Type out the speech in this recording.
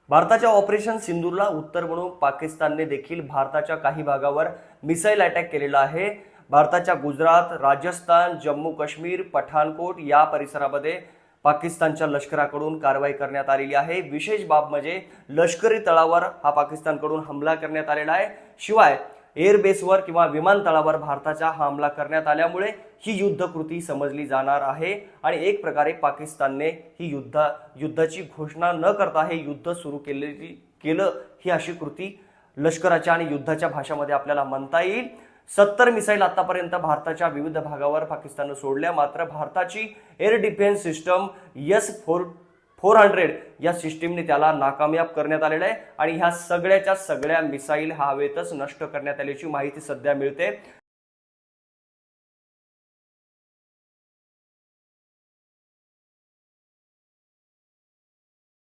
भारताच्या ऑपरेशन सिंदूरला उत्तर म्हणून पाकिस्तानने देखील भारताच्या काही भागावर मिसाईल अटॅक केलेला आहे। भारताच्या गुजरात, राजस्थान, जम्मू काश्मीर, पठाणकोट या परिसरामध्ये पाकिस्तानच्या लष्कराकडून कारवाई करण्यात आलेली आहे। विशेष बाब म्हणजे लष्करी तळावर हा पाकिस्तानकडून हमला करण्यात आलेला आहे। शिवाय एअरबेसवर किंवा विमानतळावर भारताचा हा हमला करण्यात आल्यामुळे ही युद्धकृती समजली जाणार आहे आणि एक प्रकारे पाकिस्तानने ही युद्धाची घोषणा न करता हे युद्ध सुरू केलं ही अशी कृती लष्कराच्या आणि युद्धाच्या भाषामध्ये आपल्याला म्हणता येईल। 70 मिसाईल आतापर्यंत भारताच्या विविध भागावर पाकिस्तानने सोडल्या, मात्र भारताची एअर डिफेन्स सिस्टम S-400 या सिस्टीमने त्याला नाकामयाब करण्यात आलेलं आहे आणि ह्या सगळ्या मिसाईल हवेतच नष्ट करण्यात आल्याची माहिती सध्या मिळते।